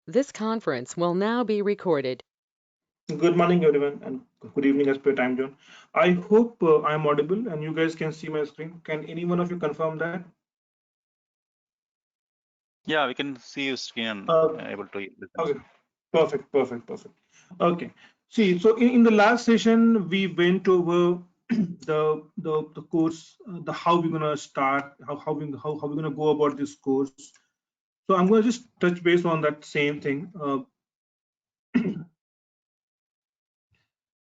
This conference will now be recorded. Good morning, everyone, and good evening as per time zone. I hope I'm audible and you guys can see my screen. Can any one of you confirm that? Yeah, we can see your screen and Uh, able to listen. okay, perfect. Okay. See, so in the last session, we went over the course, the how we're gonna start, how we're gonna go about this course. So I'm gonna just touch base on that same thing.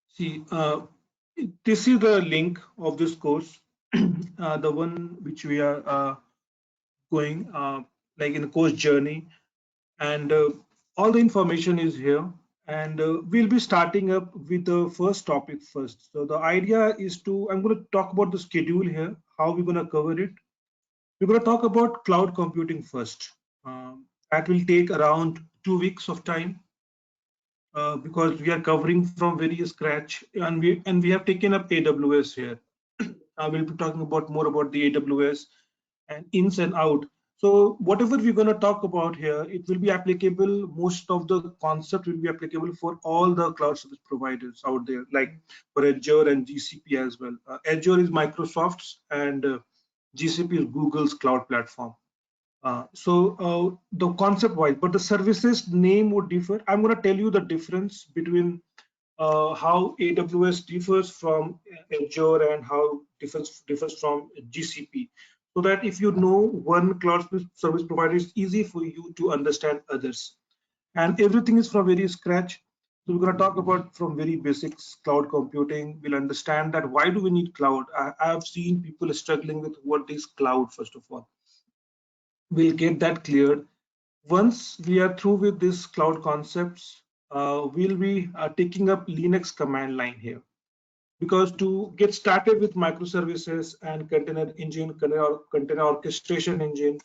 See, this is the link of this course, the one which we are going like in the course journey, and all the information is here. And we'll be starting up with the first topic first. So the idea is I'm going to talk about the schedule here, how we're going to cover it. We're going to talk about cloud computing first. That will take around 2 weeks of time because we are covering from very scratch, and we have taken up AWS here. We'll be talking about more about the AWS and ins and out. So whatever we're going to talk about here, it will be applicable. Most of the concept will be applicable for all the cloud service providers out there, like for Azure and GCP as well. Azure is Microsoft's, and GCP is Google's cloud platform. The concept wise, but the services name would differ. I'm going to tell you the difference between how AWS differs from Azure and how differs from GCP, so that if you know one cloud service provider, it's easy for you to understand others. And everything is from very scratch. So we're going to talk about from very basics cloud computing. We'll understand that why do we need cloud. I've seen people struggling with what is cloud first of all. We'll get that cleared. Once we are through with these cloud concepts, we'll be taking up Linux command line here. Because to get started with microservices and container engine, container orchestration engine,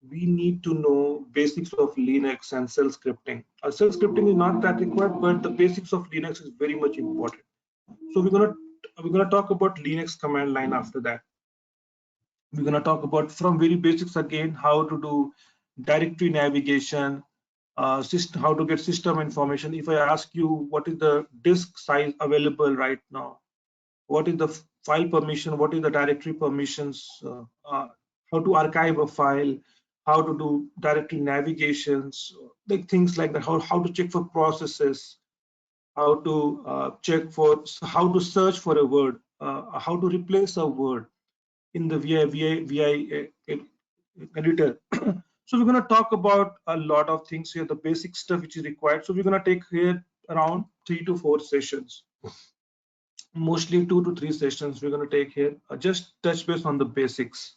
we need to know basics of Linux and shell scripting. Shell scripting is not that required, but the basics of Linux is very much important. So we're gonna talk about Linux command line after that. We're going to talk about from very basics again, how to do directory navigation, how to get system information. If I ask you what is the disk size available right now, what is the file permission, what is the directory permissions, how to archive a file, how to do directory navigations, like things like that, how to check for processes, how to how to search for a word, how to replace a word in the VI editor. So we're going to talk about a lot of things here, the basic stuff which is required. So we're going to take here around 3 to 4 sessions, mostly 2 to 3 sessions we're going to take here, just touch base on the basics.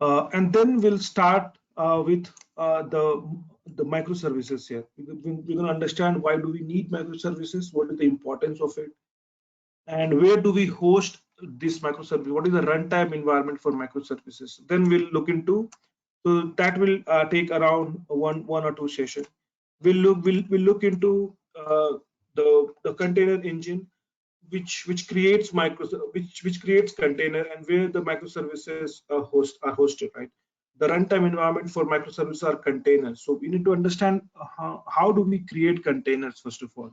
And then we'll start with the microservices here. We're going to understand why do we need microservices, what is the importance of it, and where do we host this microservice, what is the runtime environment for microservices. Then we'll look into, so that will take around one or two sessions. We'll look into the container engine, which creates which creates container, and where the microservices are hosted, right? The runtime environment for microservices are containers. So we need to understand how do we create containers first of all,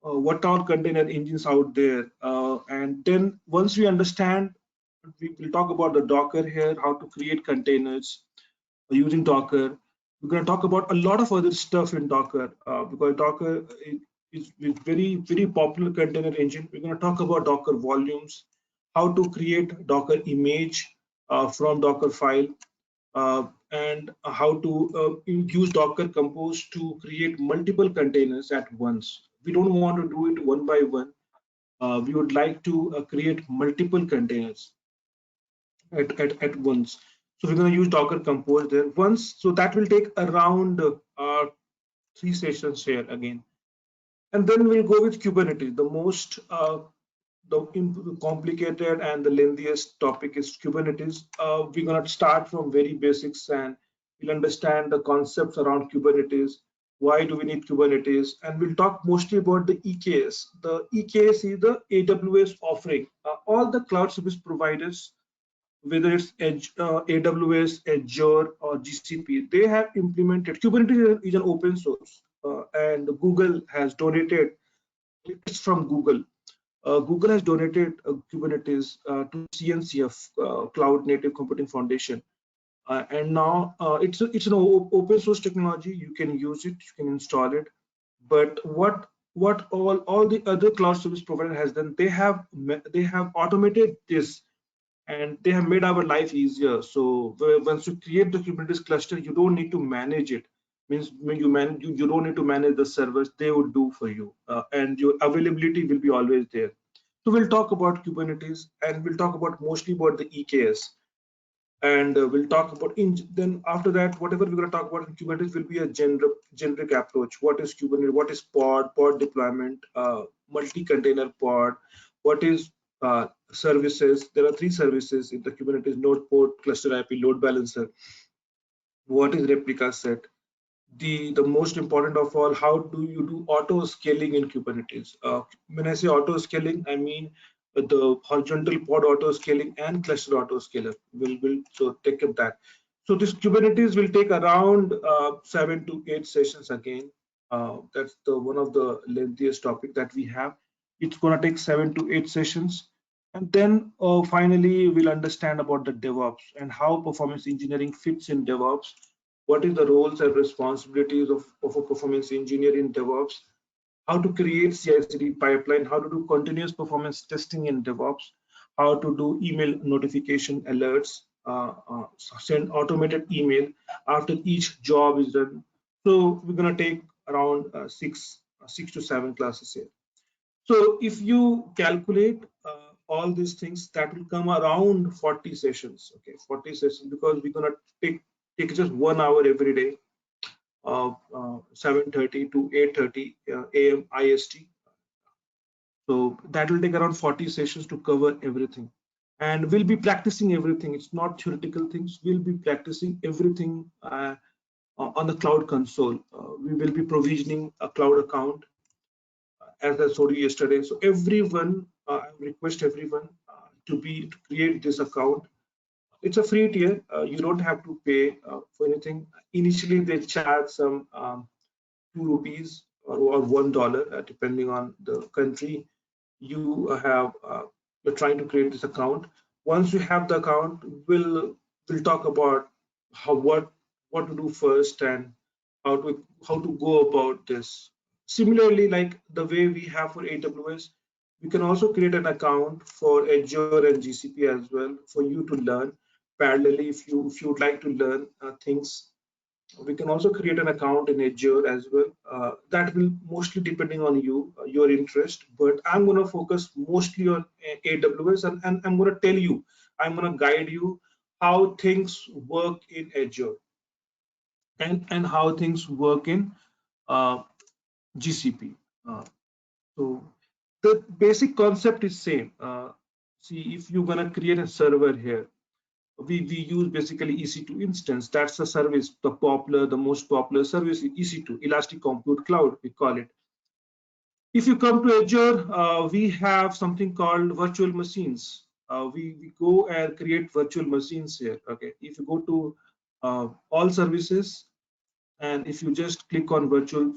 what are container engines out there, and then once we understand, we will talk about the Docker here, how to create containers using Docker. We're going to talk about a lot of other stuff in Docker, because Docker is very popular container engine. We're going to talk about Docker volumes, how to create Docker image from Docker file, and how to use Docker Compose to create multiple containers at once. We don't want to do it one by one. We would like to create multiple containers at once. So we're going to use Docker Compose there once. So that will take around 3 sessions here again. And then we'll go with Kubernetes. The most complicated and the lengthiest topic is Kubernetes. We're going to start from very basics, and we'll understand the concepts around Kubernetes. Why do we need Kubernetes? And we'll talk mostly about the EKS. The EKS is the AWS offering. All the cloud service providers whether it's AWS, Azure, or GCP, they have implemented Kubernetes is an open source, and Google has donated. It's from Google. Google has donated Kubernetes to CNCF, Cloud Native Computing Foundation, and now it's an open source technology. You can use it, you can install it. But what all the other cloud service provider has done, they have automated this, and they have made our life easier. So once you create the Kubernetes cluster, you don't need to manage it. Means when you don't need to manage the servers, they would do for you, and your availability will be always there. So we'll talk about Kubernetes, and we'll talk about mostly about the EKS, and we'll talk about then after that, whatever we're going to talk about in Kubernetes will be a generic approach. What is Kubernetes? What is pod deployment, multi-container pod? What is services? There are 3 services in the Kubernetes: node, port, cluster IP, load balancer. What is replica set? The most important of all, how do you do auto scaling in Kubernetes? When I say auto scaling, I mean the horizontal pod auto scaling and cluster auto scaler. Will so take up that. So this Kubernetes will take around 7 to 8 sessions again. That's the one of the lengthiest topic that we have. It's gonna take 7 to 8 sessions, and then finally we'll understand about the DevOps and how performance engineering fits in DevOps. What is the roles and responsibilities of a performance engineer in DevOps, how to create CI/CD pipeline, how to do continuous performance testing in DevOps, how to do email notification alerts, send automated email after each job is done. So we're going to take around 6 to 7 classes here. So if you calculate all these things, that will come around 40 sessions. Okay, 40 sessions, because we're going to take just 1 hour every day, 7:30 to 8:30 a.m. IST. So that will take around 40 sessions to cover everything. And we'll be practicing everything. It's not theoretical things. We'll be practicing everything on the cloud console. We will be provisioning a cloud account, as I told you yesterday. So everyone, I request everyone to create this account. It's a free tier. You don't have to pay for anything. Initially, they charge some 2 rupees or $1, depending on the country you have. You're trying to create this account. Once you have the account, we'll talk about what to do first and how to go about this. Similarly, like the way we have for AWS, we can also create an account for Azure and GCP as well for you to learn parallelly. If you would like to learn things, we can also create an account in Azure as well. That will mostly depending on you, your interest, but I'm going to focus mostly on AWS, and I'm going to tell you, I'm going to guide you how things work in Azure and how things work in GCP. So the basic concept is same. See, if you're going to create a server here, we use basically EC2 instance. That's the service, the most popular service is EC2, Elastic Compute Cloud, we call it. If you come to Azure, we have something called virtual machines. We go and create virtual machines here. Okay, if you go to all services, and if you just click on virtual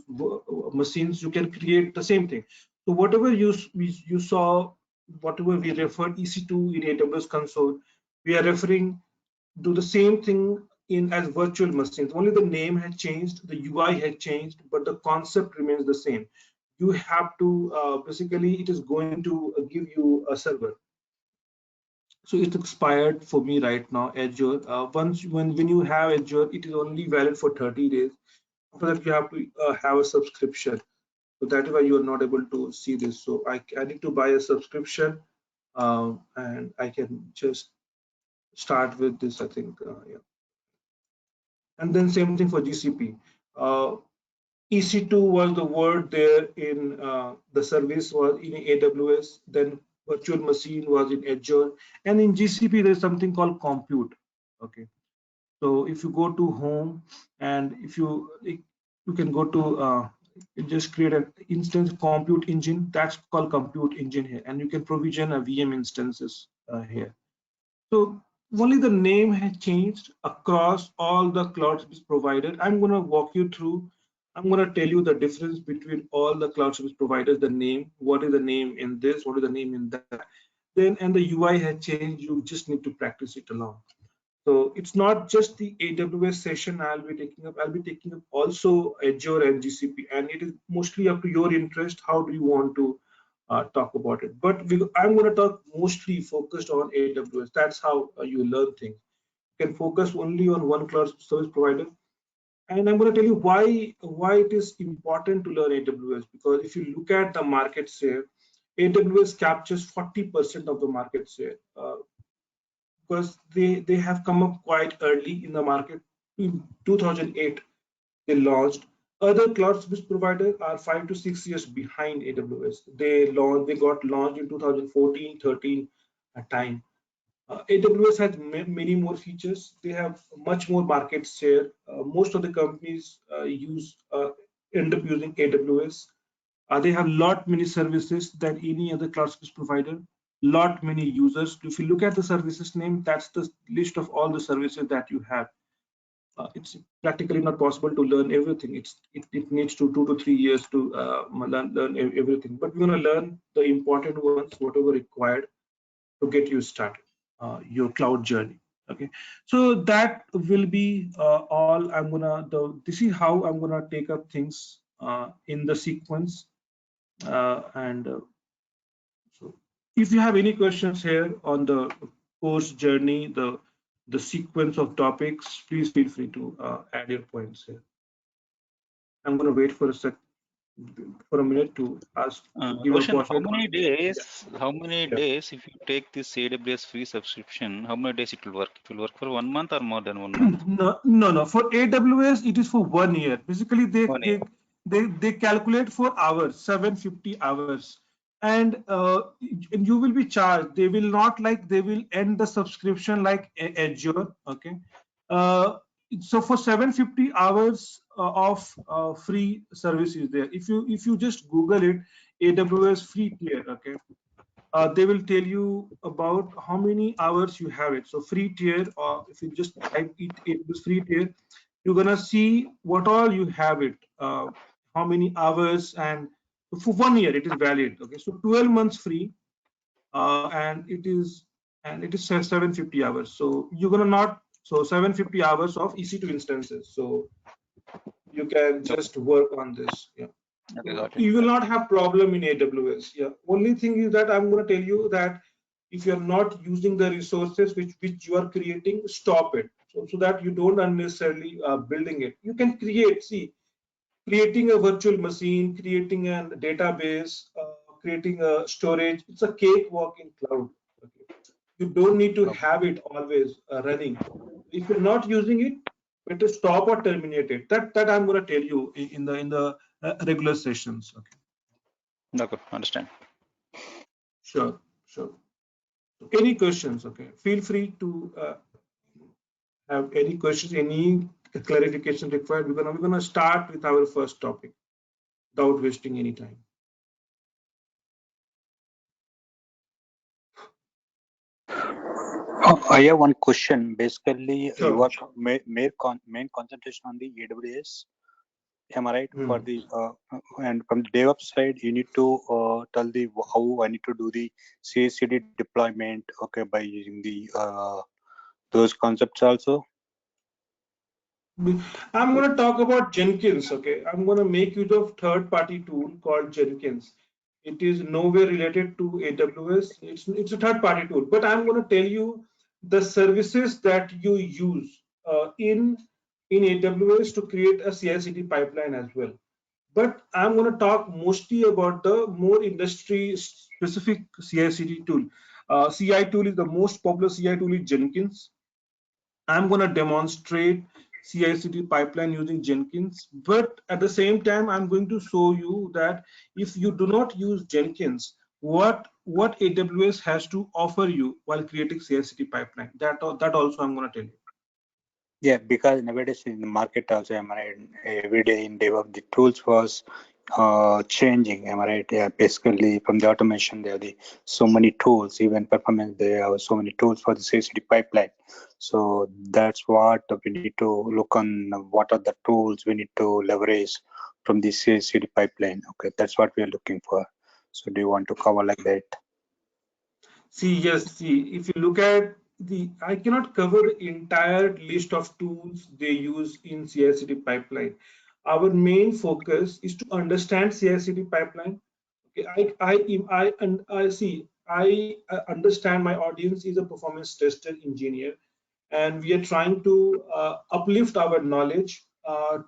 machines, you can create the same thing. So whatever you saw, whatever we referred EC2 in AWS console, we are referring to the same thing in as virtual machines. Only the name has changed, the UI has changed, but the concept remains the same. You have to basically, it is going to give you a server. So it's expired for me right now, Azure. When you have Azure, it is only valid for 30 days. After that, you have to have a subscription. So that is why you are not able to see this. So I need to buy a subscription, and I can just start with this, I think. Yeah. And then same thing for GCP. EC2 was the word there in the service was in AWS, then virtual machine was in Azure, and in GCP there's something called compute. Okay, so if you go to home, and if you can go to just create an instance compute engine, that's called compute engine here, and you can provision a VM instances here. So only the name has changed across all the cloud service providers. I'm going to walk you through. I'm going to tell you the difference between all the cloud service providers, the name, what is the name in this, what is the name in that. Then, and the UI has changed. You just need to practice it along. So it's not just the AWS session I'll be taking up. I'll be taking up also Azure and GCP, and it is mostly up to your interest. How do you want to talk about it? But I'm going to talk mostly focused on AWS. That's how you learn things. You can focus only on one cloud service provider, and I'm going to tell you why it is important to learn AWS. Because if you look at the market share, AWS captures 40% of the market share. Because they have come up quite early in the market. In 2008 they launched. Other cloud service providers are 5 to 6 years behind AWS. They got launched in 2014 13 time. AWS has many more features. They have much more market share. Most of the companies end up using AWS. They have lot many services than any other cloud service provider. Lot many users. If you look at the services name, that's the list of all the services that you have. It's practically not possible to learn everything. It needs 2 to 3 years to learn everything. But we're going to learn the important ones, whatever required to get you started, your cloud journey. Okay, so that will be all. This is how I'm gonna take up things in the sequence. So if you have any questions here on the course journey, the sequence of topics, please feel free to add your points here. I'm going to wait for a minute to ask. Roshan, how many days? Yeah. How many days if you take this AWS free subscription? How many days it will work? It will work for 1 month or more than 1 month? No. For AWS, it is for 1 year. Basically, they calculate for hours, 750 hours, and you will be charged. They will not they will end the subscription like Azure. Okay, so for 750 hours of free service is there. If you just Google it, AWS free tier. Okay. They will tell you about how many hours you have it. So free tier, or if you just type it was free tier, you're gonna see what all you have it, how many hours, and for 1 year it is valid. Okay, so 12 months free, and it is 750 hours. So you're gonna not 750 hours of EC2 instances. So you can just work on this. Yeah. Okay, got it. You will not have problem in AWS. Yeah. Only thing is that I'm going to tell you that if you're not using the resources which you are creating, stop it. So that you don't unnecessarily building it. You can creating a virtual machine, creating a database, creating a storage. It's a cakewalk in cloud. Okay. You don't need to have it always running. If you're not using it, better stop or terminate it. That I'm going to tell you in the regular sessions. Okay. Okay, understand. Sure. Any questions? Okay. Feel free to have any questions, any clarification required. We're gonna start with our first topic without wasting any time. I have one question. Basically, Sure. you are main concentration on the AWS. Am I right? For the and from the DevOps side, you need to tell the how I need to do the CI/CD deployment. Okay, by using the those concepts also. I'm going to talk about Jenkins. Okay, I'm going to make use of third-party tool called Jenkins. It is nowhere related to AWS. It's a third-party tool, but I'm going to tell you the services that you use in AWS to create a CI/CD pipeline as well. But I'm going to talk mostly about the more industry-specific CI/CD tool. CI tool is the most popular CI tool is Jenkins. I'm going to demonstrate CI/CD pipeline using Jenkins, but at the same time, I'm going to show you that if you do not use Jenkins, what AWS has to offer you while creating CI/CD pipeline. That also I'm going to tell you. Yeah, because nowadays in the market also, every day in DevOps, the tools was changing, am I right? Yeah, basically from the automation, there are so many tools, even performance, there are so many tools for the CI/CD pipeline. So that's what we need to look on, what are the tools we need to leverage from the CI/CD pipeline. Okay, that's what we are looking for. So do you want to cover like that? See, yes, see, if you look at I cannot cover the entire list of tools they use in CI/CD pipeline. Our main focus is to understand CI/CD pipeline. Okay, I see, I understand my audience is a performance tester engineer, and we are trying to uplift our knowledge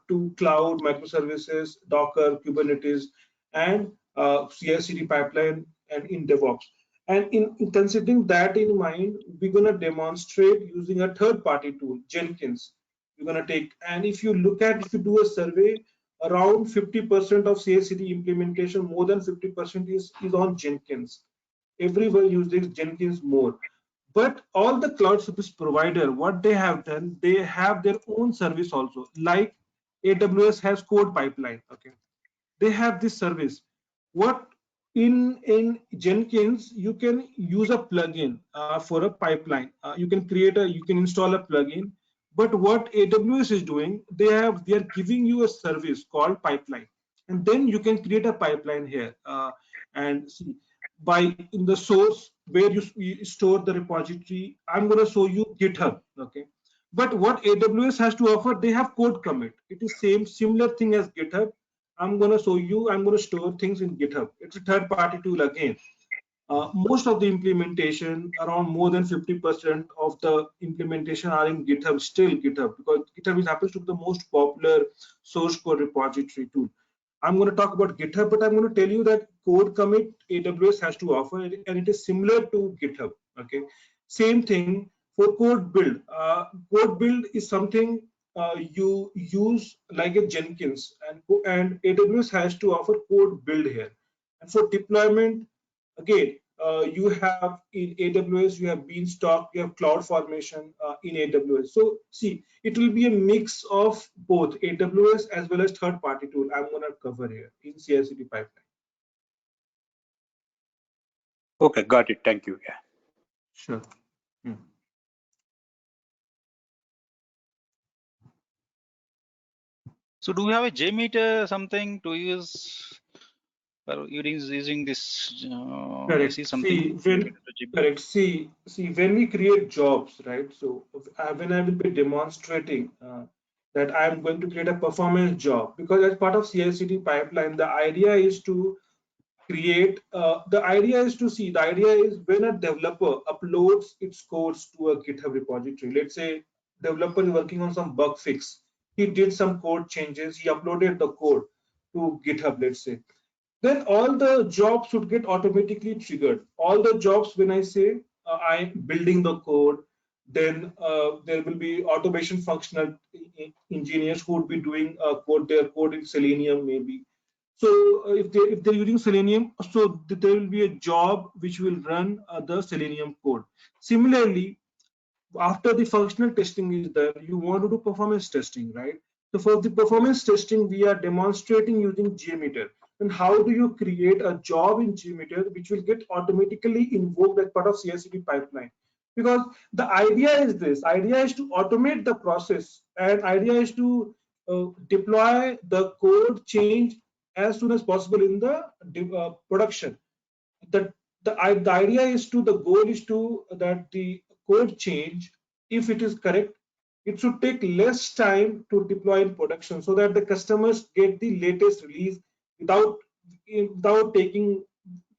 to cloud, microservices, Docker, Kubernetes, and CI/CD pipeline, and in DevOps. And in considering that in mind, we're going to demonstrate using a third-party tool, Jenkins. We're going to take, and if you do a survey, around 50% of CI/CD implementation, more than 50% is on Jenkins. Everyone uses Jenkins more. But all the cloud service provider, what they have done, they have their own service also. Like AWS has code pipeline. Okay, they have this service. What in Jenkins, you can use a plugin for a pipeline. You can install a plugin. But what AWS is doing, they are giving you a service called pipeline, and then you can create a pipeline here. And see, by in the source where you store the repository, I'm going to show you GitHub. Okay, but what AWS has to offer, they have code commit. It is similar thing as GitHub. I'm going to show you, I'm going to store things in GitHub. It's a third party tool again. Most of the implementation, around more than 50% of the implementation are in GitHub, still GitHub, because GitHub happens to be the most popular source code repository tool. I'm going to talk about GitHub, but I'm going to tell you that code commit AWS has to offer, and it is similar to GitHub. Okay, same thing for code build. Code build is something you use like a Jenkins, and AWS has to offer code build here. And for deployment, again, you have in AWS, you have Beanstalk, you have CloudFormation in AWS. So see, it will be a mix of both AWS as well as third-party tool. I'm going to cover here in CI/CD pipeline. Okay, got it. Thank you. Yeah. Sure. So do we have a JMeter something to use? Or using this? I see something. Correct. See, when we create jobs, right? So when I will be demonstrating that I'm going to create a performance job, because as part of CI/CD pipeline, the idea is to create. The idea is when a developer uploads its codes to a GitHub repository. Let's say developer is working on some bug fix. He did some code changes. He uploaded the code to GitHub. Let's say, then all the jobs should get automatically triggered. All the jobs, when I say I'm building the code, then there will be automation functional engineers who would be doing their code in Selenium maybe. So if they're using Selenium, so there will be a job which will run the Selenium code. Similarly, after the functional testing is done, you want to do performance testing, right? So for the performance testing, we are demonstrating using JMeter. And how do you create a job in JMeter which will get automatically invoked as part of CI/CD pipeline? Because the idea is this: idea is to automate the process, and idea is to deploy the code change as soon as possible in the production. The idea is to, the goal is to that the code change, if it is correct, it should take less time to deploy in production, so that the customers get the latest release without taking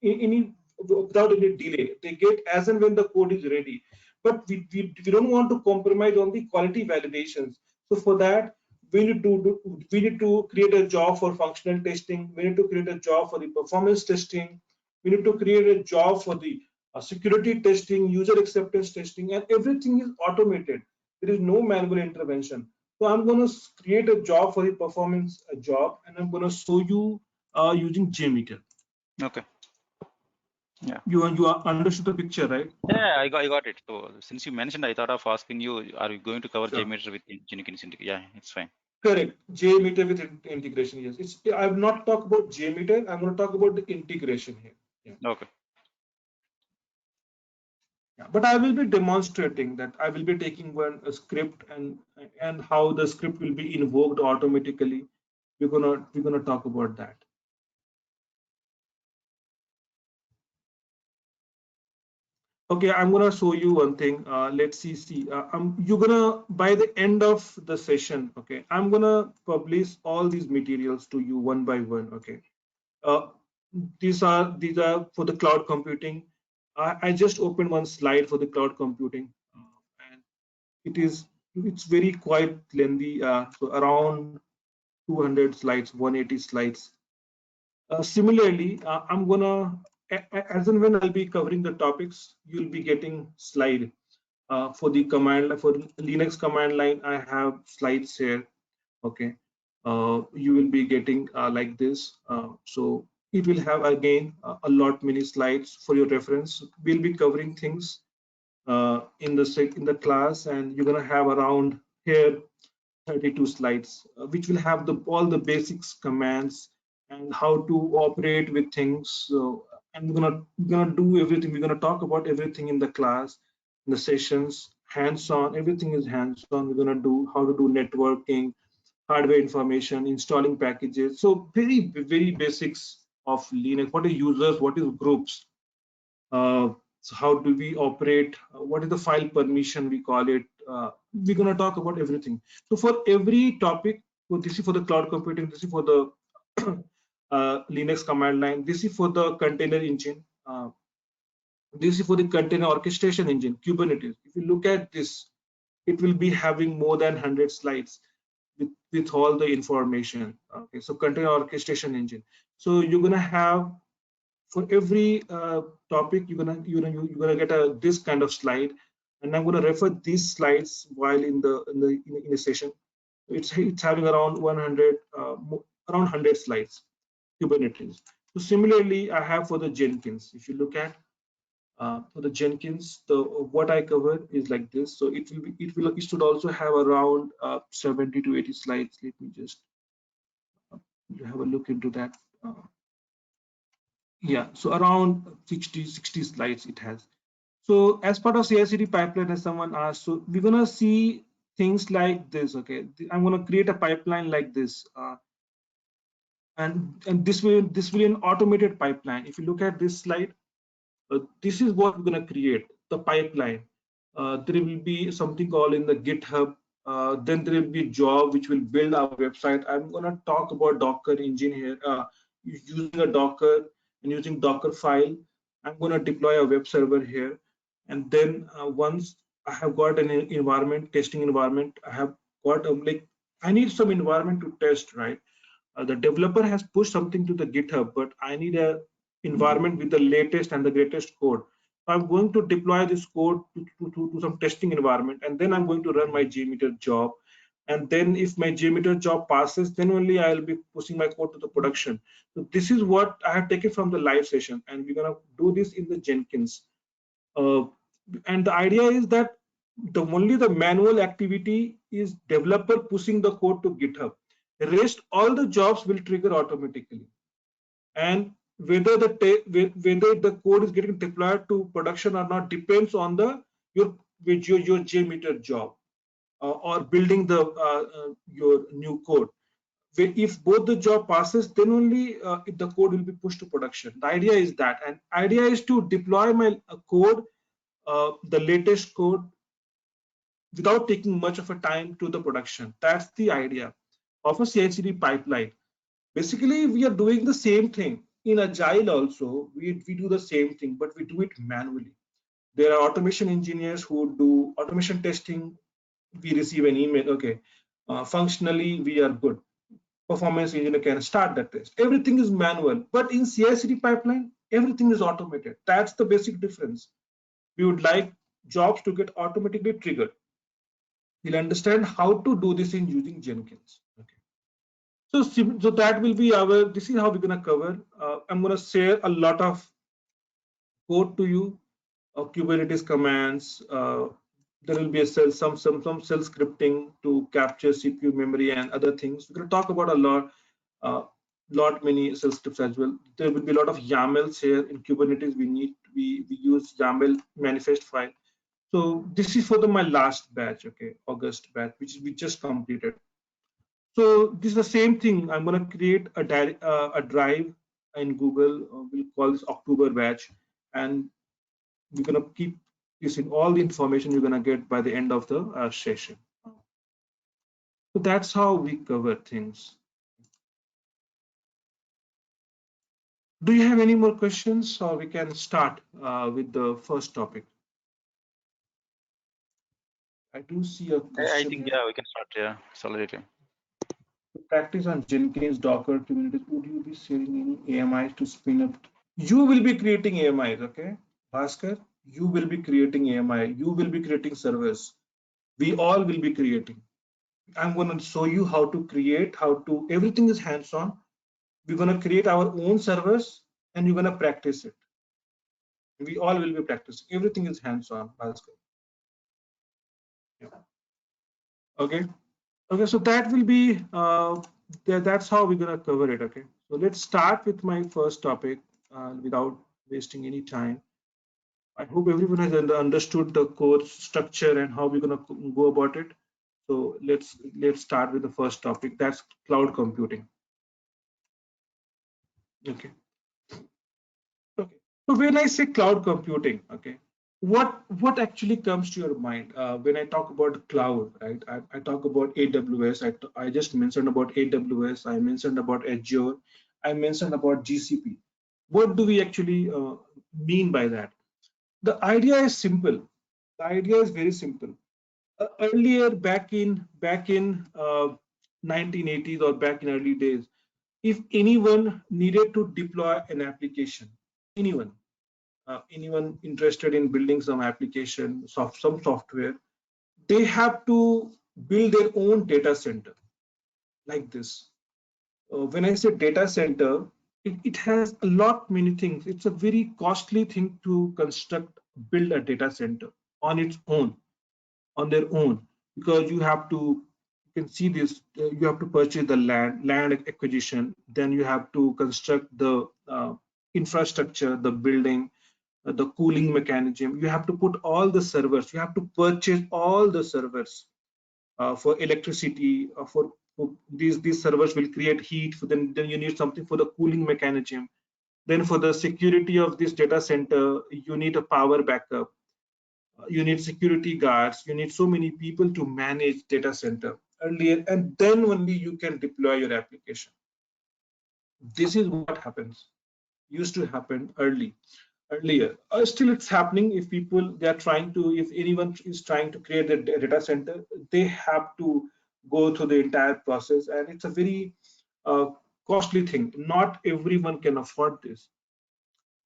any without any delay. They get as and when the code is ready. But we don't want to compromise on the quality validations. So for that, we need to create a job for functional testing. We need to create a job for the performance testing. We need to create a job for the security testing, user acceptance testing, and everything is automated. There is no manual intervention. So I'm going to create a job for the performance job, and I'm going to show you using JMeter. Okay. Yeah. You understood the picture, right? Yeah, I got it. So since you mentioned, I thought of asking you, are you going to cover Sure. JMeter with Jenkins? Yeah, it's fine. Correct. JMeter with integration. Yes, I have not talked about JMeter. I'm going to talk about the integration here. Yeah. Okay. Yeah. But I will be demonstrating that. I will be taking a script and how the script will be invoked automatically. We're gonna talk about that. Okay, I'm gonna show you one thing. Let's see. You're gonna, by the end of the session, okay, I'm gonna publish all these materials to you one by one. Okay, uh, these are for the cloud computing. I just opened one slide for the cloud computing, and it's very quite lengthy. So around 200 slides, 180 slides. Similarly, I'm gonna, as and when I'll be covering the topics, you'll be getting slide. For the command, for Linux command line, I have slides here. Okay, you will be getting like this. So it will have again a lot many slides for your reference. We'll be covering things in the class, and you're gonna have around here 32 slides, which will have all the basics commands and how to operate with things. So I'm gonna do everything. We're gonna talk about everything in the class, in the sessions, hands-on. Everything is hands-on. We're gonna do how to do networking, hardware information, installing packages. So very basics of Linux. What is users? What is groups? So how do we operate? What is the file permission? We call it. We're gonna talk about everything. So for every topic, so this is for the cloud computing. This is for the Linux command line. This is for the container engine. This is for the container orchestration engine, Kubernetes. If you look at this, it will be having more than 100 slides with all the information. Okay, so container orchestration engine. So you're gonna have, for every topic, you're gonna get this kind of slide, and I'm gonna refer these slides while in the session. It's having around 100 around 100 slides, Kubernetes. So similarly, I have for the Jenkins. If you look at for the Jenkins, what I cover is like this. So it should also have around 70 to 80 slides. Let me just have a look into that. Yeah, so around 60 slides it has. So as part of CI/CD pipeline, as someone asked, so we're gonna see things like this. Okay, I'm gonna create a pipeline like this, and this will be an automated pipeline. If you look at this slide, this is what we're gonna create, the pipeline. There will be something called in the GitHub. Then there will be a job which will build our website. I'm gonna talk about Docker engine here, using a Docker and using Docker file. I'm gonna deploy a web server here, and then once I have got an environment, testing environment, I have got like, I need some environment to test, right? The developer has pushed something to the GitHub, but I need a environment with the latest and the greatest code. So I'm going to deploy this code to some testing environment, and then I'm going to run my JMeter job. And then if my JMeter job passes, then only I'll be pushing my code to the production. So this is what I have taken from the live session, and we're gonna do this in the Jenkins. And the idea is that only the manual activity is developer pushing the code to GitHub. The rest, all the jobs will trigger automatically. And whether the code is getting deployed to production or not depends on your JMeter job or building your new code. If both the job passes, then only the code will be pushed to production. The idea is that, and idea is to deploy my code, the latest code, without taking much of a time to the production. That's the idea of a CI/CD pipeline. Basically, we are doing the same thing in Agile also. We do the same thing, but we do it manually. There are automation engineers who do automation testing. We receive an email, okay, functionally we are good. Performance engineer can start that test. Everything is manual, but in CI/CD pipeline, everything is automated. That's the basic difference. We would like jobs to get automatically triggered. We'll understand how to do this in using Jenkins. Okay. So that will be this is how we're gonna cover. I'm gonna share a lot of code to you, Kubernetes commands, There will be a cell, some cell scripting to capture CPU memory and other things. We're going to talk about a lot many cell scripts as well. There will be a lot of YAMLs here in Kubernetes. We use YAML manifest file. So this is for my last batch, okay, August batch, which we just completed. So this is the same thing. I'm going to create a drive in Google. We'll call this October batch, and we're going to keep using all the information you're going to get by the end of the session. So that's how we cover things. Do you have any more questions, or we can start with the first topic? I do see a question. I think, yeah, we can start here. Solidity. Practice on Jenkins, Docker, Kubernetes. Would you be sharing any AMIs to spin up? You will be creating AMIs, okay? Bhaskar, you will be creating AMI. You will be creating servers. We all will be creating. I'm going to show you how to create, everything is hands-on. We're going to create our own servers and you're going to practice it. We all will be practicing. Everything is hands-on, Bhaskar. Yeah. Okay. Okay, so that will be, that's how we're going to cover it. Okay, so let's start with my first topic without wasting any time. I hope everyone has understood the course structure and how we're going to go about it. So let's start with the first topic. That's cloud computing. Okay. Okay. So when I say cloud computing, okay, what actually comes to your mind when I talk about cloud, right? I talk about AWS. I just mentioned about AWS. I mentioned about Azure. I mentioned about GCP. What do we actually mean by that? The idea is simple. The idea is very simple. Earlier, back in 1980s or back in early days, if anyone needed to deploy an application, anyone interested in building some application, some software, they have to build their own data center like this. When I say data center, it has a lot many things. It's a very costly thing to build a data center on its own, on their own, because you can see this, you have to purchase the land acquisition, then you have to construct the infrastructure, the building, the cooling mechanism. You have to put all the servers, you have to purchase all the servers for electricity, for these servers will create heat. So then you need something for the cooling mechanism. Then for the security of this data center, you need a power backup. You need security guards. You need so many people to manage data center earlier, and then only you can deploy your application. This is what used to happen earlier. Still it's happening. If anyone is trying to create a data center, they have to go through the entire process, and it's a very costly thing. Not everyone can afford this.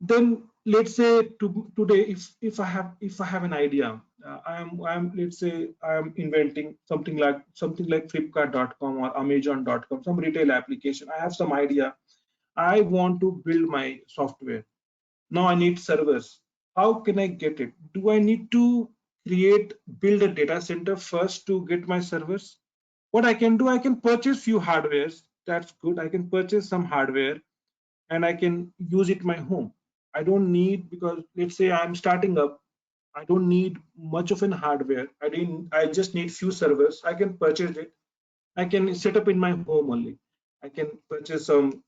Then let's say today, if I have an idea, let's say I'm inventing something like Flipkart.com or Amazon.com, some retail application. I have some idea. I want to build my software. Now I need servers. How can I get it? Do I need to build a data center first to get my servers? What I can do, I can purchase few hardwares. That's good. I can purchase some hardware and I can use it my home. I don't need, because let's say I'm starting up, I don't need much of an hardware. I just need few servers. I can purchase it. I can set up in my home only. I can purchase some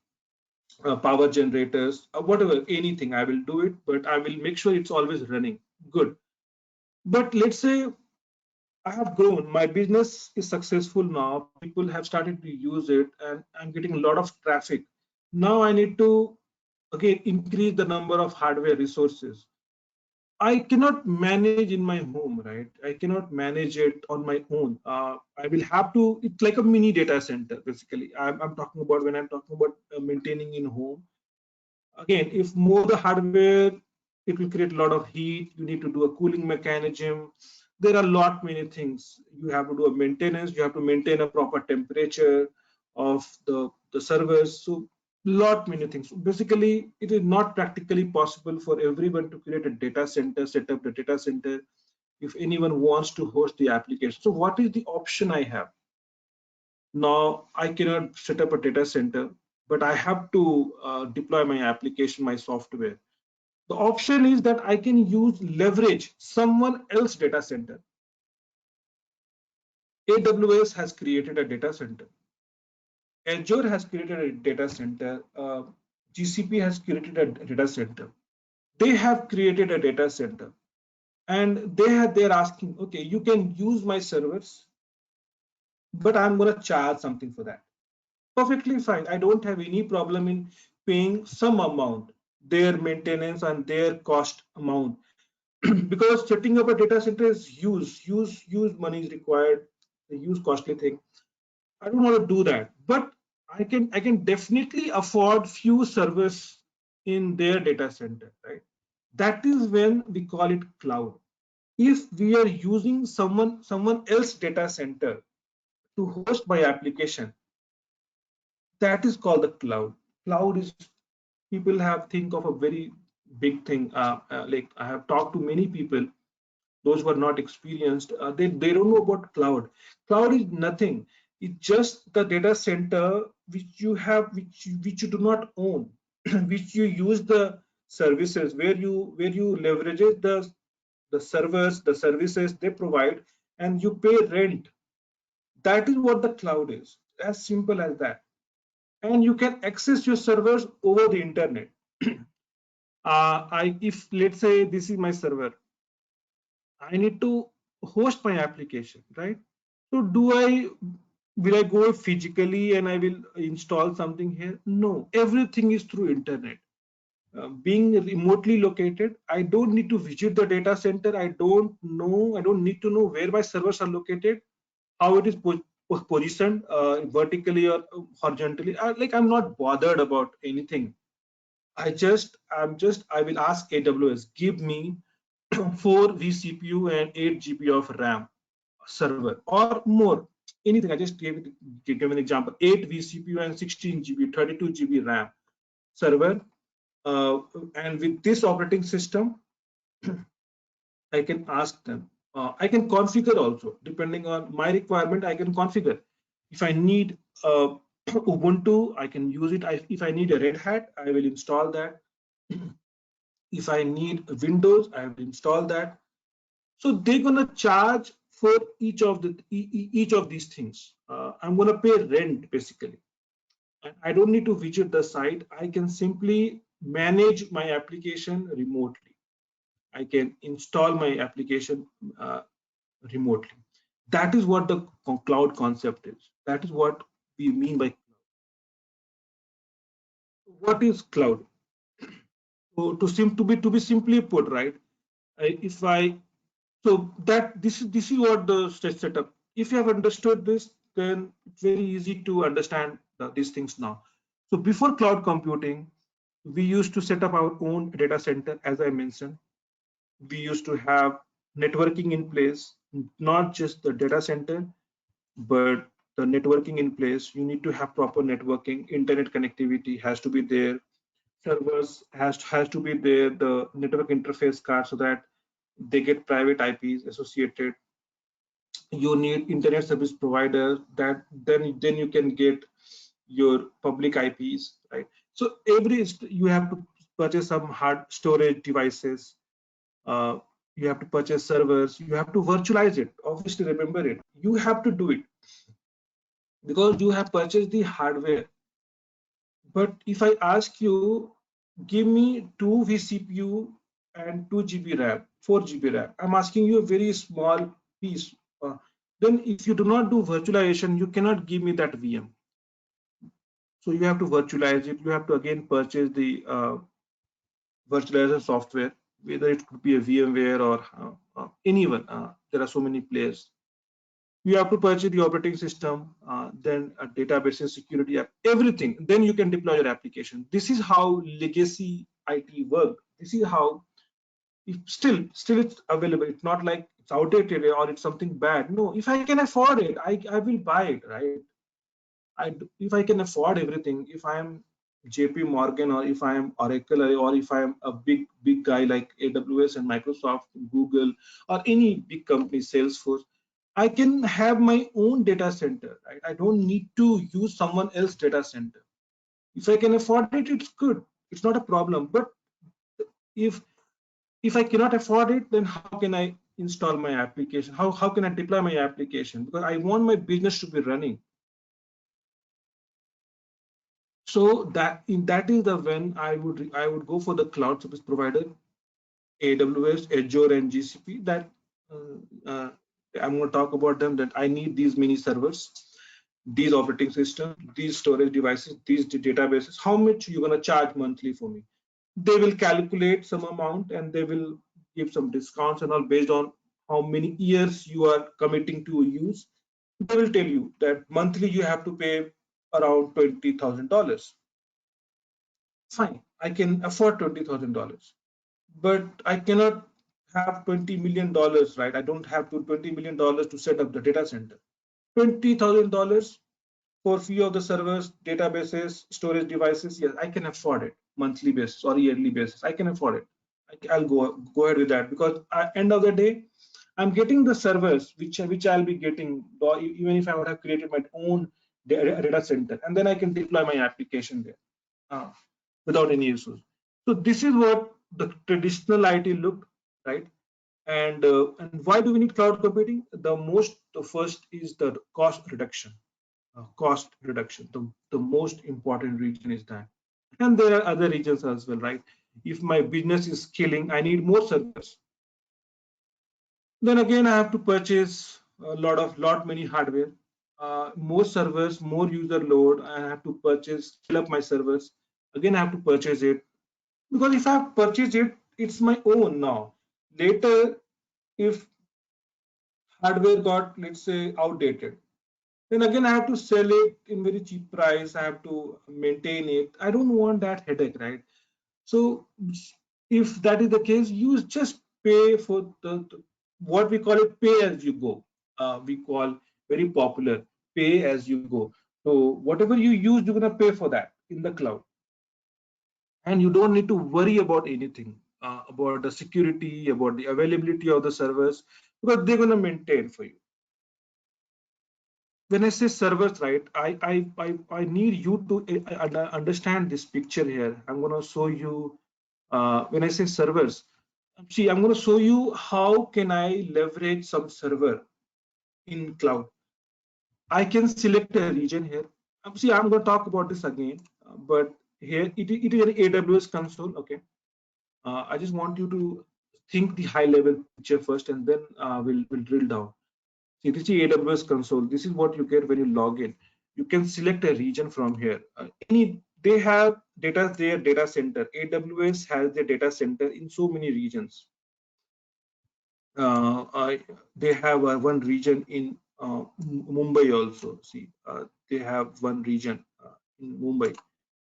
power generators, whatever, anything. I will do it, but I will make sure it's always running good. But let's say I have grown, my business is successful now, people have started to use it, and I'm getting a lot of traffic. Now I need to again increase the number of hardware resources. I cannot manage in my home, right? I cannot manage it on my own. I will have to, it's like a mini data center, basically. I'm talking about, when I'm talking about maintaining in home. Again, if more the hardware, it will create a lot of heat. You need to do a cooling mechanism. There are a lot many things. You have to do a maintenance. You have to maintain a proper temperature of the servers. So lot many things. Basically, it is not practically possible for everyone to create a data center, set up the data center if anyone wants to host the application. So what is the option I have? Now I cannot set up a data center, but I have to deploy my application, my software. The option is that I can leverage someone else's data center. AWS has created a data center. Azure has created a data center. GCP has created a data center. They have created a data center, and they're asking, okay, you can use my servers, but I'm going to charge something for that. Perfectly fine. I don't have any problem in paying some amount, their maintenance and their cost amount, because setting up a data center is huge money is required, a huge costly thing. I don't want to do that, but I can definitely afford few servers in their data center, right? That is when we call it cloud. If we are using someone else's data center to host my application, that is called the cloud. Cloud is, people have think of a very big thing. Like I have talked to many people, those who are not experienced, they don't know about cloud. Cloud is nothing. It's just the data center which you have, which you do not own, which you use the services, where you leverage the servers, the services they provide, and you pay rent. That is what the cloud is. As simple as that. And you can access your servers over the internet. If let's say this is my server, I need to host my application, right? So will I go physically and I will install something here? No, everything is through internet. Being remotely located, I don't need to visit the data center. I don't need to know where my servers are located, how it is positioned, vertically or horizontally. I'm not bothered about anything. I will ask AWS, give me 4 vCPU and 8 GB of RAM server or more, anything. I just give an example: 8 vCPU and 16 GB, 32 GB RAM server, and with this operating system, I can ask them. I can configure also, depending on my requirement. I can configure. If I need Ubuntu, I can use it. If I need a Red Hat, I will install that. If I need Windows, I will install that. So they're gonna charge for each of these things. I'm gonna pay rent basically, and I don't need to visit the site. I can simply manage my application remotely. I can install my application remotely. That is what the cloud concept is. That is what we mean by cloud. What is cloud? So to be simply put, right? If I So that this is what the setup. If you have understood this, then it's very easy to understand these things now. So before cloud computing, we used to set up our own data center. As I mentioned, we used to have networking in place, not just the data center, but the networking in place. You need to have proper networking. Internet connectivity has to be there. Servers has to be there. The network interface card, so that they get private IPs associated. You need internet service provider, that then you can get your public IPs, right? So you have to purchase some hard storage devices. You have to purchase servers. You have to virtualize it. Obviously, remember it. You have to do it because you have purchased the hardware. But if I ask you, give me 2 vCPU and 2 GB RAM, 4 GB RAM, I'm asking you a very small piece. Then if you do not do virtualization, you cannot give me that VM. So you have to virtualize it. You have to again purchase the virtualizer software, whether it could be a VMware or anyone. There are so many players. You have to purchase the operating system, then a database security app, everything. Then you can deploy your application. This is how legacy IT work. This is how still it's available. It's not like it's outdated or it's something bad. No, if I can afford it, I will buy it, right? If I can afford everything, if I'm JP Morgan, or if I am Oracle, or if I am a big guy like AWS and Microsoft, Google, or any big company, Salesforce, I can have my own data center, right? I don't need to use someone else's data center. If I can afford it, it's good. It's not a problem. But if I cannot afford it, then how can I install my application? How can I deploy my application? Because I want my business to be running. So that is the when I would go for the cloud service provider, AWS, Azure, and GCP. That I'm going to talk about them. That I need these many servers, these operating systems, these storage devices, these databases. How much you're going to charge monthly for me? They will calculate some amount and they will give some discounts and all based on how many years you are committing to use. They will tell you that monthly you have to pay around $20,000. Fine, I can afford $20,000, but I cannot have $20 million, right? I don't have $20 million to set up the data center. $20,000 for few of the servers, databases, storage devices. Yes, I can afford it monthly basis or yearly basis. I can afford it. I'll go ahead with that, because at end of the day, I'm getting the servers which I'll be getting even if I would have created my own data center, and then I can deploy my application there without any issues. So this is what the traditional IT looked, right? And why do we need cloud computing? The first is the cost reduction. The most important region is that, and there are other regions as well, right? If my business is scaling, I need more servers. Then again, I have to purchase a lot many hardware, more servers, more user load. I have to scale up my servers. Again, I have to purchase it, because if I have purchased it, it's my own now. Later, if hardware got, let's say, outdated, then again I have to sell it in very cheap price. I have to maintain it. I don't want that headache, right? So if that is the case, you just pay for the what we call it, pay as you go. We call very popular pay as you go. So whatever you use, you're gonna pay for that in the cloud, and you don't need to worry about anything, about the security, about the availability of the servers, because they're gonna maintain for you. When I say servers, right, I need you to understand this picture here. I'm going to show you when I say servers. See, I'm going to show you how can I leverage some server in cloud. I can select a region here. See, I'm going to talk about this again, but here it is an AWS console. Okay, I just want you to think the high level picture first, and then we'll drill down. See, this is AWS console. This is what you get when you log in. You can select a region from here. They have their data center. AWS has their data center in so many regions. They have one region in Mumbai also. See, they have one region in Mumbai.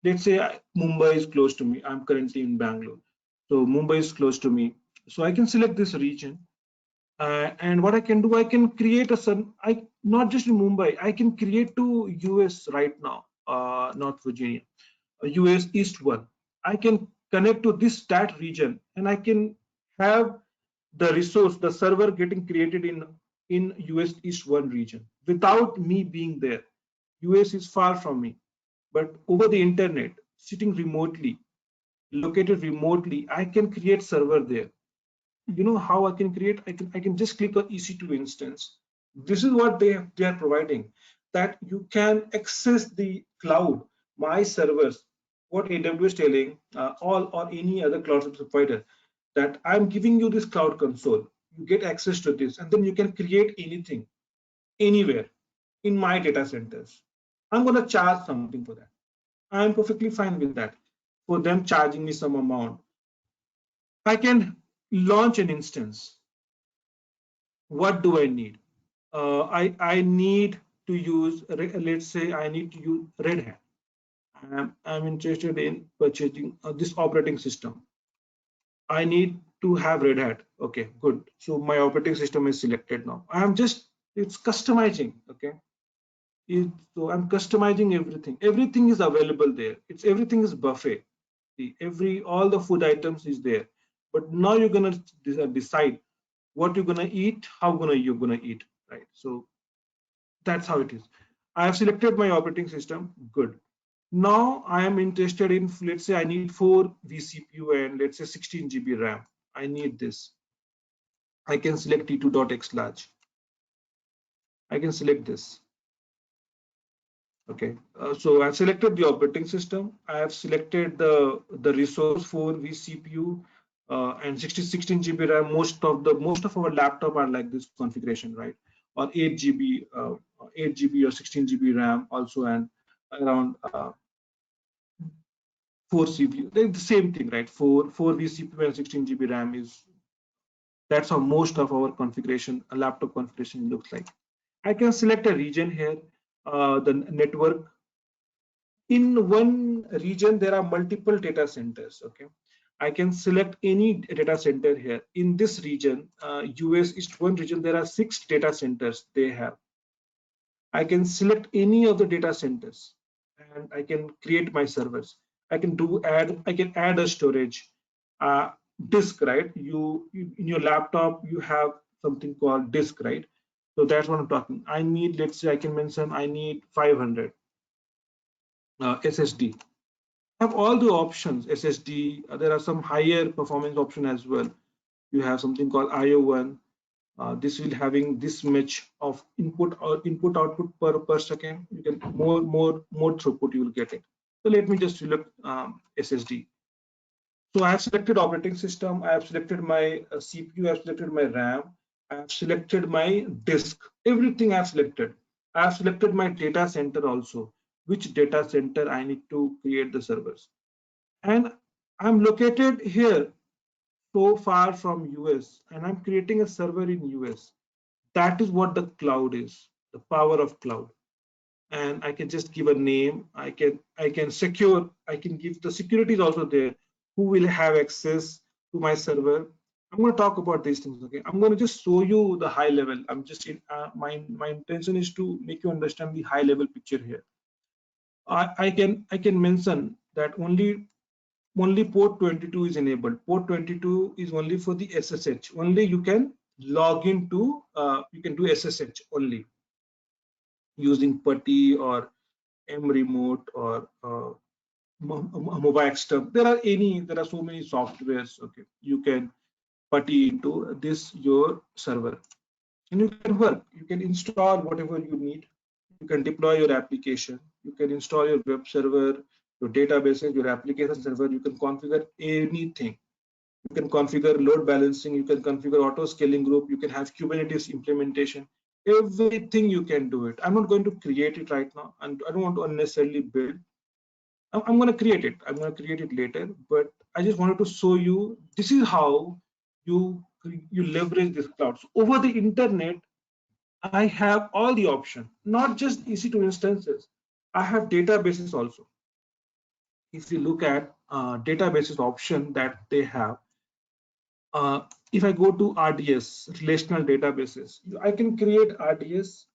Let's say Mumbai is close to me. I'm currently in Bangalore, so Mumbai is close to me. So I can select this region. And what I can do, I can create not just in Mumbai, I can create to US right now, North Virginia, US East 1. I can connect to that region, and I can have the resource, the server getting created in US East 1 region without me being there. US is far from me, but over the internet, sitting remotely, located remotely, I can create server there. You know how I can create? I can just click on EC2 instance. This is what they are providing, that you can access the cloud, my servers, what AWS is telling, all or any other cloud service provider, that I'm giving you this cloud console. You get access to this, and then you can create anything, anywhere in my data centers. I'm going to charge something for that. I'm perfectly fine with that. For them charging me some amount, I can launch an instance. What do I need? I need to use, let's say I need to use Red Hat. I'm interested in purchasing this operating system. I need to have Red Hat. Okay, good. So my operating system is selected now. It's customizing. Okay. So I'm customizing everything. Everything is available there. Everything is buffet. All the food items is there. But now you're gonna decide what you're gonna eat, how you're gonna eat, right? So that's how it is. I have selected my operating system. Good. Now I am interested in, let's say I need 4 vCPU and let's say 16 GB RAM. I need this. I can select T2.x large. I can select this. Okay, so I've selected the operating system. I have selected the resource for vCPU and 16 GB RAM. Most of our laptop are like this configuration, right? Or 8 GB, 8 GB or 16 GB RAM also, and around 4 CPU. They're the same thing, right? 4 vCPU and 16 GB RAM is, that's how most of our configuration, a laptop configuration looks like. I can select a region here, the network. In one region, there are multiple data centers. Okay, I can select any data center here. In this region, US East 1 region, there are 6 data centers they have. I can select any of the data centers and I can create my servers. I can add a storage disk, right? In your laptop, you have something called disk, right? So that's what I'm talking. I need, let's say I can mention I need 500 SSD. Have all the options. SSD, there are some higher performance option as well. You have something called IO1. This will having this much of input output per second. You can more throughput, you will get it. So let me just look SSD. So I have selected operating system. I have selected my CPU. I have selected my RAM. I have selected my disk. Everything I have selected. I have selected my data center also. Which data center I need to create the servers. And I'm located here so far from US, and I'm creating a server in US. That is what the cloud is, the power of cloud. And I can just give a name. I can secure. I can give the security is also there. Who will have access to my server? I'm going to talk about these things. Okay, I'm going to just show you the high level. I'm just my intention is to make you understand the high level picture here. I can mention that only port 22 is enabled. Port 22 is only for the SSH. Only you can log into, you can do SSH only using PuTTY or mRemote or Movaxter. There are so many softwares. Okay, you can PuTTY into this your server, and you can work. You can install whatever you need. You can deploy your application. You can install your web server, your databases, your application server. You can configure anything. You can configure load balancing. You can configure auto scaling group. You can have Kubernetes implementation. Everything you can do it. I'm not going to create it right now, and I don't want to unnecessarily build. I'm going to create it. I'm going to create it later, but I just wanted to show you this is how you leverage this cloud. So over the internet, I have all the options, not just EC2 instances. I have databases also. If you look at databases option that they have, if I go to RDS, relational databases, I can create RDS,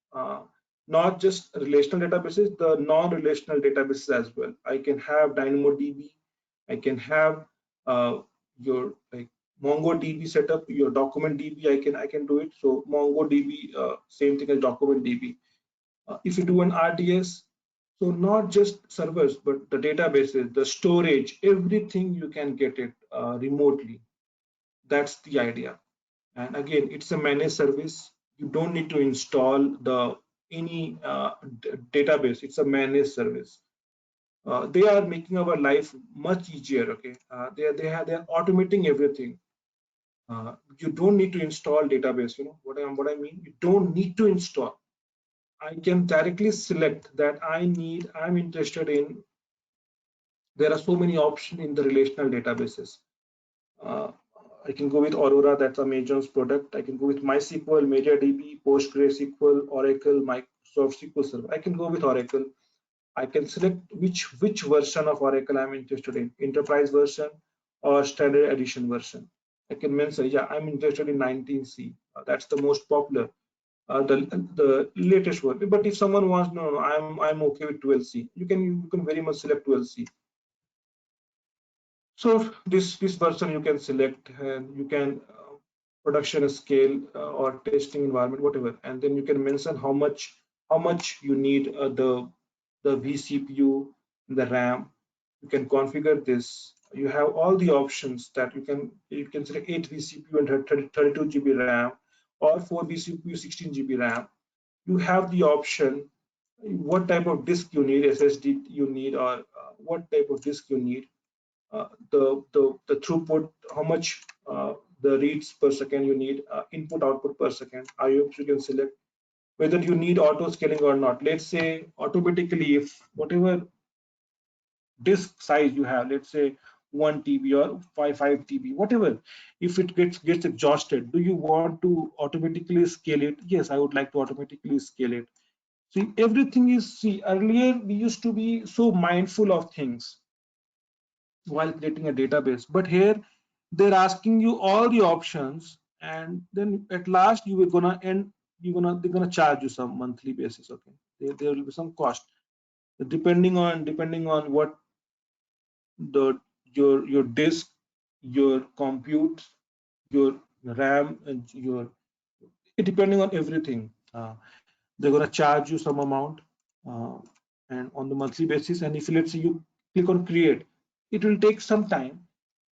not just relational databases, the non-relational databases as well. I can have DynamoDB. I can have your like MongoDB setup, your document DB. I can do it. So MongoDB, same thing as document DB. If you do an RDS, so not just servers, but the databases, the storage, everything you can get it remotely. That's the idea. And again, it's a managed service. You don't need to install any database. It's a managed service. They are making our life much easier. Okay, they are automating everything. You don't need to install database. You know what I mean. You don't need to install. I can directly select that I'm interested in. There are so many options in the relational databases. I can go with Aurora, that's Amazon's product. I can go with MySQL, MariaDB, PostgreSQL, Oracle, Microsoft SQL Server. I can go with Oracle. I can select which version of Oracle I'm interested in, enterprise version or standard edition version. I can mention, yeah, I'm interested in 19C. That's the most popular. the latest one. But if someone wants, no, I'm okay with 12c, you can very much select 12c. So this version you can select, and you can production scale or testing environment, whatever, and then you can mention how much you need the vCPU, the RAM. You can configure this. You have all the options that you can select 8 vCPU and 32 GB RAM, or 4 vCPU 16 GB RAM. You have the option what type of disk you need, SSD you need, or what type of disk you need. The throughput, how much the reads per second you need, input output per second. IOPS you can select whether you need auto scaling or not. Let's say automatically, if whatever disk size you have, let's say 1 TB or 5 TB, whatever, if it gets exhausted, do you want to automatically scale it? Yes, I would like to automatically scale it. See, everything is, see, earlier we used to be so mindful of things while creating a database, but here they're asking you all the options, and then at last you are gonna end, they're gonna charge you some monthly basis. Okay, there will be some cost depending on what your disk, your compute, your RAM, and depending on everything, they're gonna charge you some amount, uh, and on the monthly basis. And if let's say you click on create, it will take some time,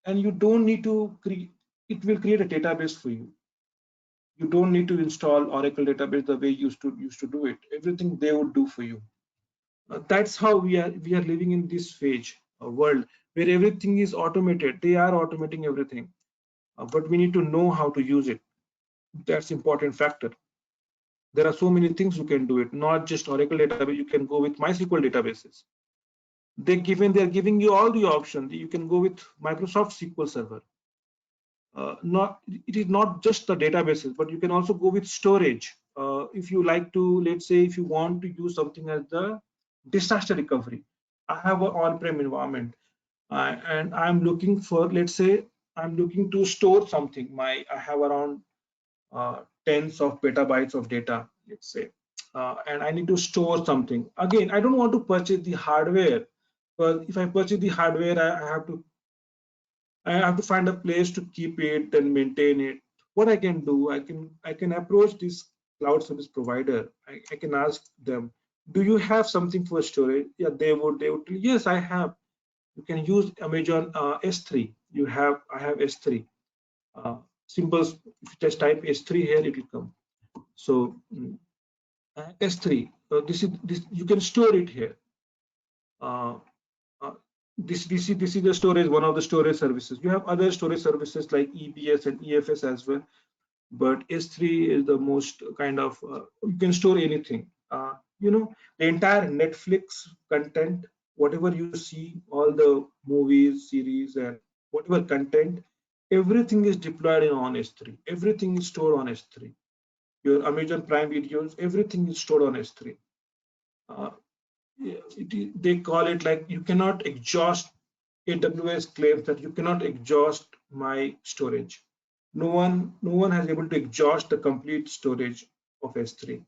and you don't need to create. It will create a database for you. You don't need to install Oracle database the way you used to do it. Everything they would do for you. That's how we are living in this phase, world where everything is automated. They are automating everything, but we need to know how to use it. That's important factor. There are so many things you can do it, not just Oracle database. You can go with MySQL databases. They're giving you all the options. You can go with Microsoft SQL Server. It is not just the databases, but you can also go with storage. If you like to, let's say, if you want to use something as the disaster recovery, I have an on-prem environment, and I'm looking for, let's say, I'm looking to store something. I have around tens of petabytes of data, let's say, and I need to store something. Again, I don't want to purchase the hardware, but if I purchase the hardware, I have to find a place to keep it and maintain it. What I can do, I can approach this cloud service provider. I can ask them, do you have something for storage? Yeah, they would yes, I have. You can use Amazon S3. I have S3. Symbols, if you just type S3 here, it will come. So S3, this you can store it here. This is the storage, one of the storage services. You have other storage services like EBS and EFS as well, but S3 is the most kind of, you can store anything. The entire Netflix content, whatever you see, all the movies, series, and whatever content, everything is deployed on S3. Everything is stored on S3. Your Amazon Prime videos, everything is stored on S3. They call it like you cannot exhaust. AWS claims that you cannot exhaust my storage. No one has able to exhaust the complete storage of S3.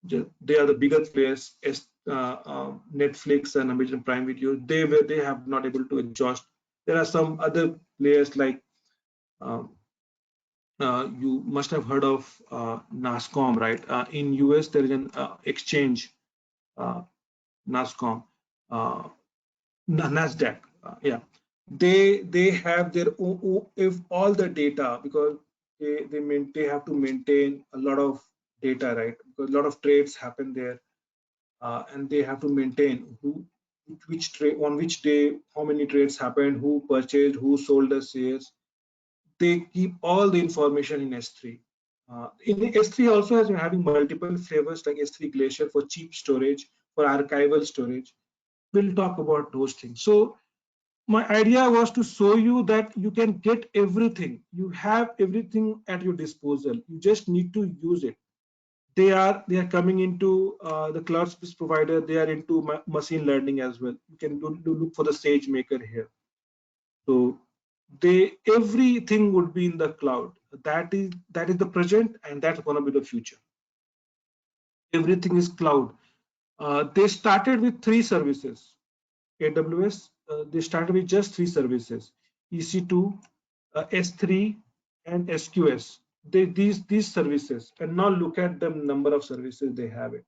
They are the bigger players, Netflix and Amazon Prime Video. They have not able to exhaust. There are some other players like you must have heard of NASCOM, right? In US there is an exchange, NASCOM, NASDAQ. Yeah, they have their own, if all the data, because they have to maintain a lot of data, right? Because a lot of trades happen there, and they have to maintain which trade, on which day, how many trades happened, who purchased, who sold the shares. They keep all the information in S3. In S3 also has been having multiple flavors like S3 Glacier for cheap storage, for archival storage. We'll talk about those things. So my idea was to show you that you can get everything. You have everything at your disposal. You just need to use it. They are coming into the cloud service provider. They are into machine learning as well. You can look for the SageMaker here. So everything would be in the cloud. That is the present, and that's going to be the future. Everything is cloud. They started with 3 services. AWS, they started with just 3 services: EC2, S3, and SQS. These services, and now look at the number of services they have it.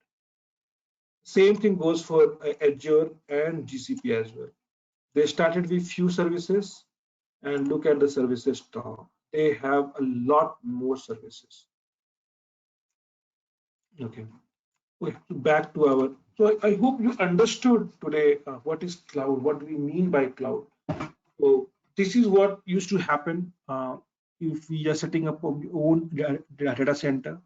Same thing goes for Azure and GCP as well. They started with few services, and look at the services now. They have a lot more services. Okay. Back to our. So I hope you understood today what is cloud. What do we mean by cloud? So this is what used to happen if we are setting up our own data center.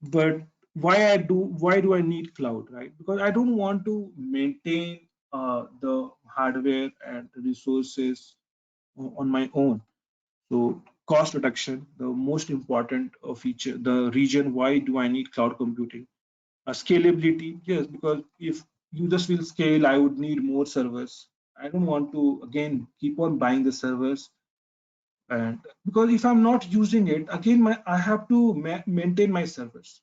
But why do I need cloud, right? Because I don't want to maintain the hardware and the resources on my own. So cost reduction, the most important feature, the reason why do I need cloud computing? Scalability, yes, because if users will scale, I would need more servers. I don't want to again keep on buying the servers, and because if I'm not using it again, I have to maintain my servers.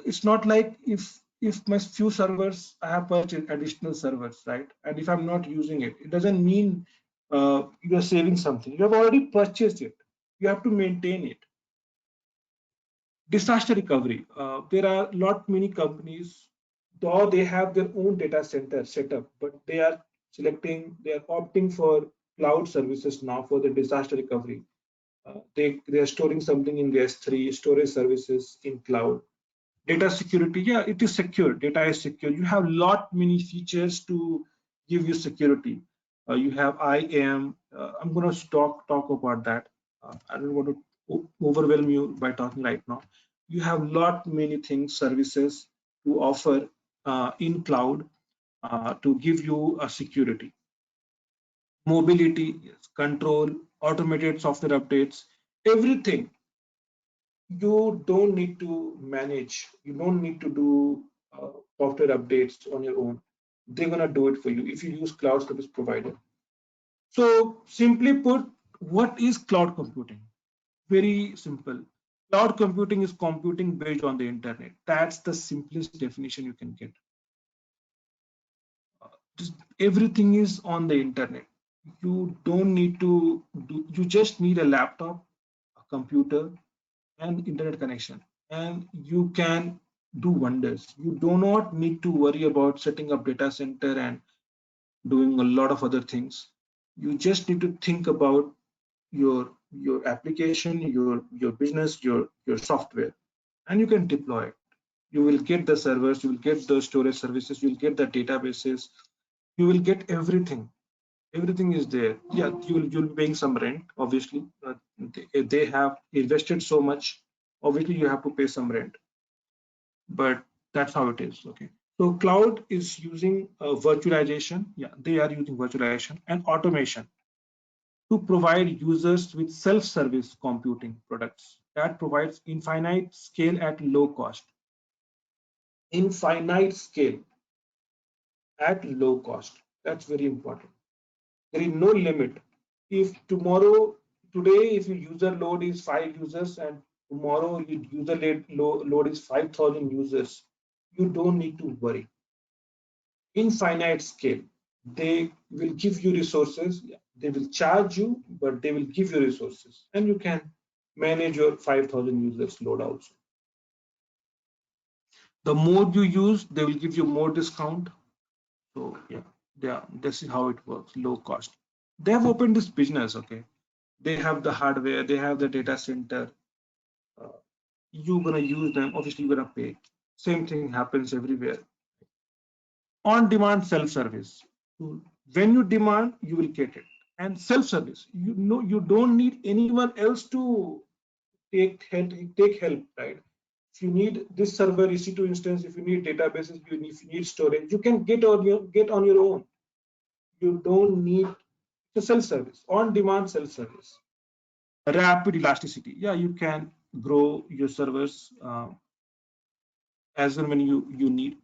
It's not like if my few servers, I have purchased additional servers, right? And if I'm not using it, it doesn't mean you are saving something. You have already purchased it. You have to maintain it. Disaster recovery. There are many companies, though they have their own data center set up, but they are opting for cloud services now for the disaster recovery. They are storing something in the S3, storage services in cloud. Data security, yeah, it is secure. Data is secure. You have many features to give you security. You have IAM. I'm going to talk about that. I don't want to overwhelm you by talking right now. You have many things, services to offer in cloud to give you a security. Mobility, yes, control, automated software updates, everything. You don't need to manage. You don't need to do software updates on your own. They're gonna do it for you if you use cloud service provider. So simply put, what is cloud computing? Very simple. Cloud computing is computing based on the internet. That's the simplest definition you can get. Everything is on the internet. You don't need to do. You just need a laptop, a computer, and internet connection, and you can do wonders. You do not need to worry about setting up data center and doing a lot of other things. You just need to think about your application, your business, your software, and you can deploy it. You will get the servers, you will get the storage services, you will get the databases, you will get everything. Everything is there. Yeah, you'll be paying some rent, obviously. They have invested so much. Obviously, you have to pay some rent, but that's how it is. Okay. So cloud is using virtualization. Yeah, they are using virtualization and automation to provide users with self-service computing products that provides infinite scale at low cost. Infinite scale at low cost. That's very important. There is no limit. If today, if your user load is 5 users and tomorrow your user load is 5,000 users, you don't need to worry. Infinite scale. They will give you resources. They will charge you, but they will give you resources, and you can manage your 5,000 users load also. The more you use, they will give you more discount. So yeah, this is how it works. Low cost. They have opened this business. Okay, they have the hardware, they have the data center. You're gonna use them. Obviously, you're gonna pay. Same thing happens everywhere. On-demand self-service. When you demand, you will get it. And self-service. You don't need anyone else to take help, right? If you need this server EC2 instance, if you need databases, if you need storage, you can get on your own. You don't need the self-service, on-demand self-service. Rapid elasticity. Yeah, you can grow your servers as and when you need.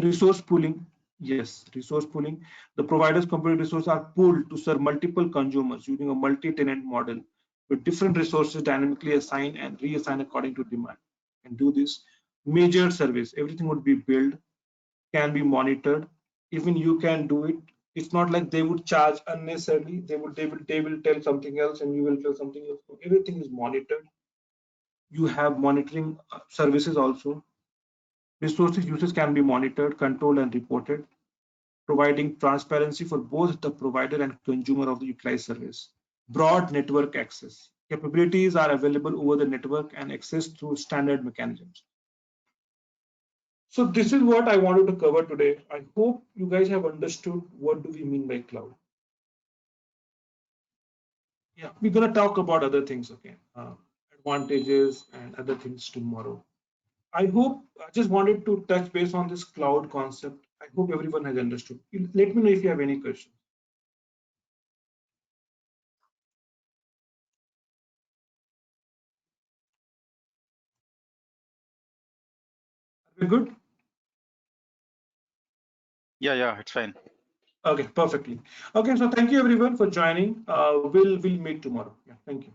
Resource pooling. Yes, resource pooling. The provider's computing resources are pooled to serve multiple consumers using a multi-tenant model with different resources dynamically assigned and reassigned according to demand. can do this. Major service, everything would be billed, can be monitored. Even you can do it. It's not like they would charge unnecessarily. They will tell something else and you will tell something else. Everything is monitored. You have monitoring services also. Resources usage can be monitored, controlled, and reported, providing transparency for both the provider and consumer of the utilized service. Broad network access. Capabilities are available over the network and accessed through standard mechanisms. So this is what I wanted to cover today. I hope you guys have understood what do we mean by cloud. Yeah, we're going to talk about other things again, advantages and other things tomorrow. I just wanted to touch base on this cloud concept. I hope everyone has understood. Let me know if you have any questions. Are we good? Yeah, it's fine. Okay, perfectly. Okay, so thank you everyone for joining. We'll meet tomorrow. Yeah, thank you.